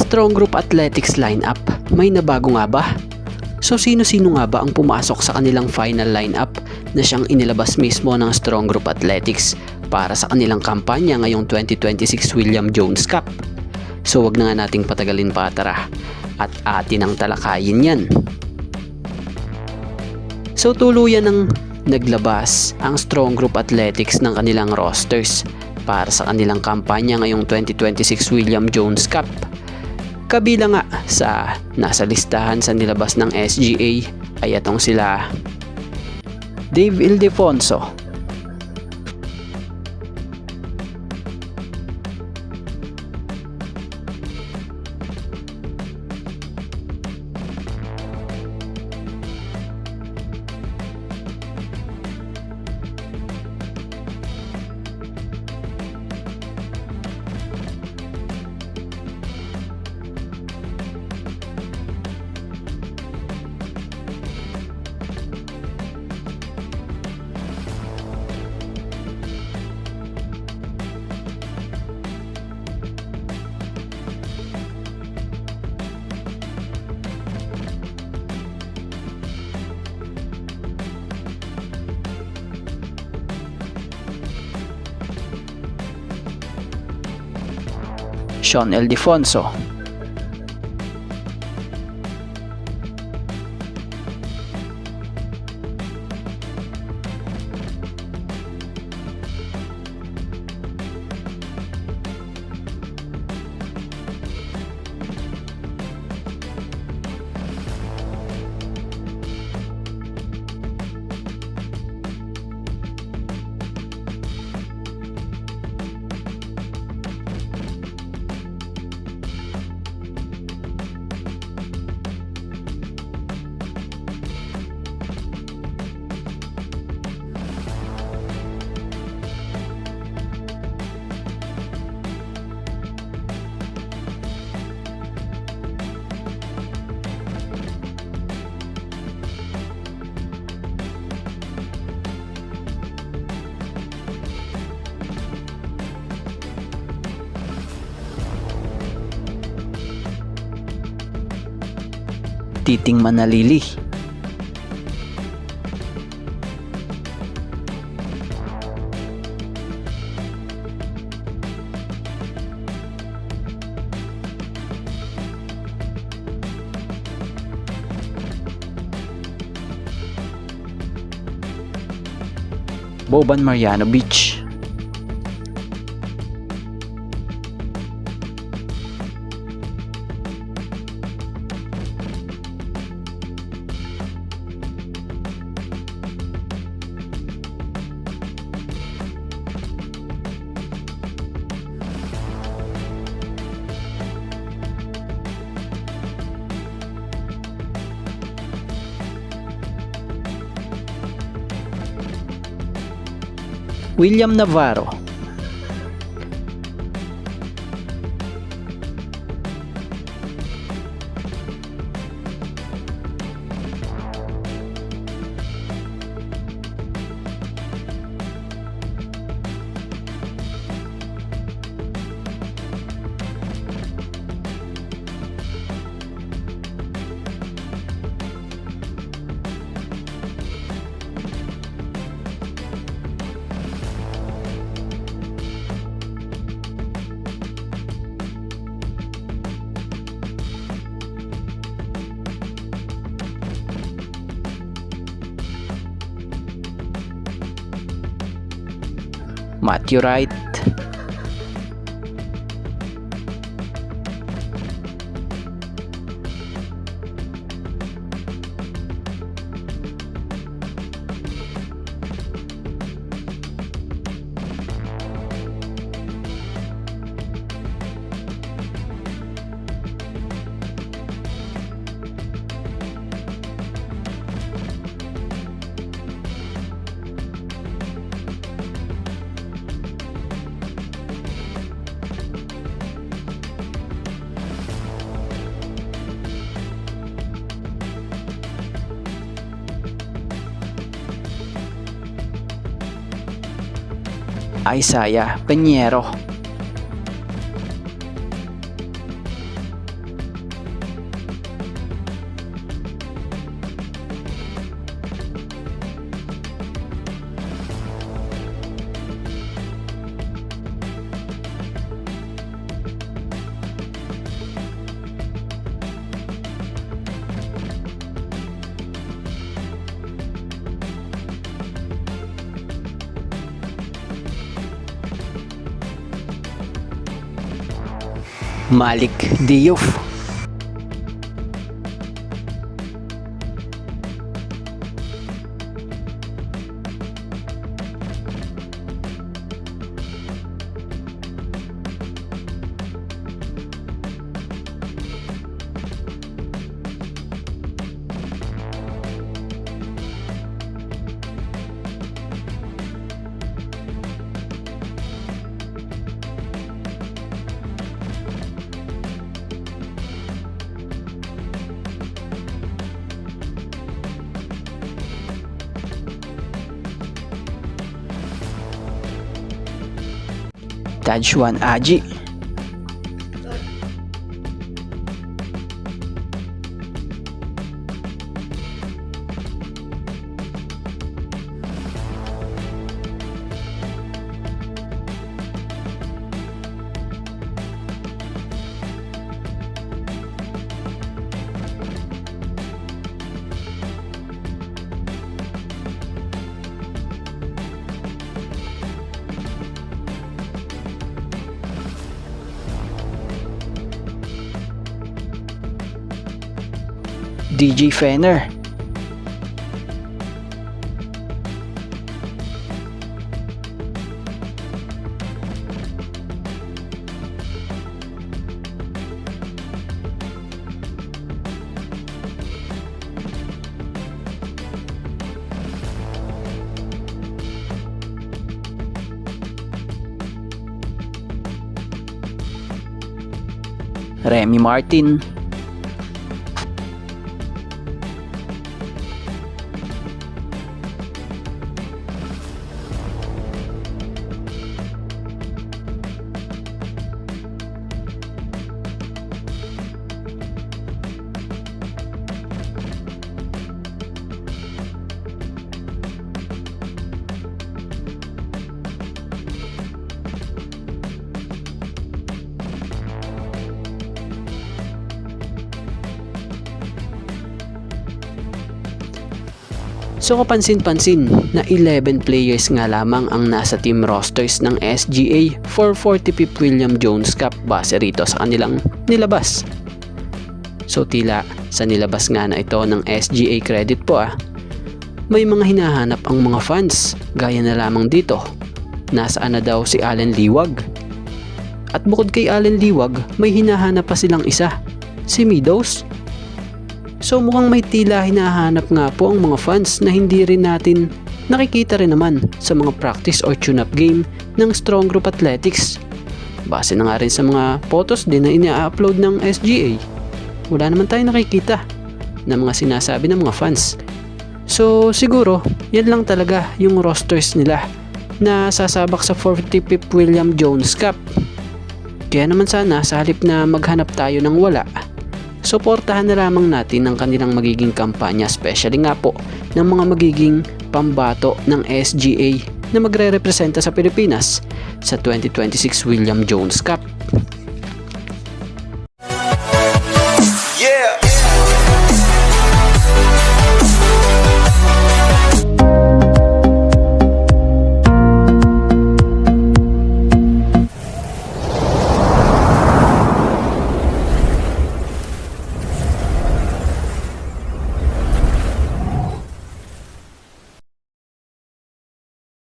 Strong Group Athletics lineup, may nabago nga ba? So sino-sino nga ba ang pumasok sa kanilang final lineup na siyang inilabas mismo ng Strong Group Athletics para sa kanilang kampanya ngayong 2026 William Jones Cup? So wag na nga nating patagalin pa, tara at atin ang talakayin yan. So tuluyan ng naglabas ang Strong Group Athletics ng kanilang rosters para sa kanilang kampanya ngayong 2026 William Jones Cup. Kabilang nga sa nasa listahan sa nilabas ng SGA ay atong sila Dave Ildefonso, Sean Ildefonso, Titing Manalili, Boban Marjanovic, William Navarro, Matthew Wright, Isaiah Peñero, Malik Diouf. Tajwan Aji. DJ Fenner. Remy Martin. So kapansin-pansin na 11 players nga lamang ang nasa team rosters ng SGA for 45th William Jones Cup base rito sa kanilang nilabas. So tila sa nilabas nga na ito ng SGA credit po may mga hinahanap ang mga fans gaya na lamang dito. Nasaan na daw si Allen Liwag? At bukod kay Allen Liwag may hinahanap pa silang isa, si Meadows. So mukhang may tila hinahanap nga po ang mga fans na hindi rin natin nakikita rin naman sa mga practice or tune-up game ng Strong Group Athletics. Base na nga rin sa mga photos din na ina-upload ng SGA, wala naman tayong nakikita na mga sinasabi ng mga fans. So siguro yan lang talaga yung rosters nila na sasabak sa 45th William Jones Cup. Kaya naman sana sa halip na maghanap tayo ng wala, suportahan na lamang natin ang kanilang magiging kampanya, especially nga po ng mga magiging pambato ng SGA na magre-representa sa Pilipinas sa 2026 William Jones Cup.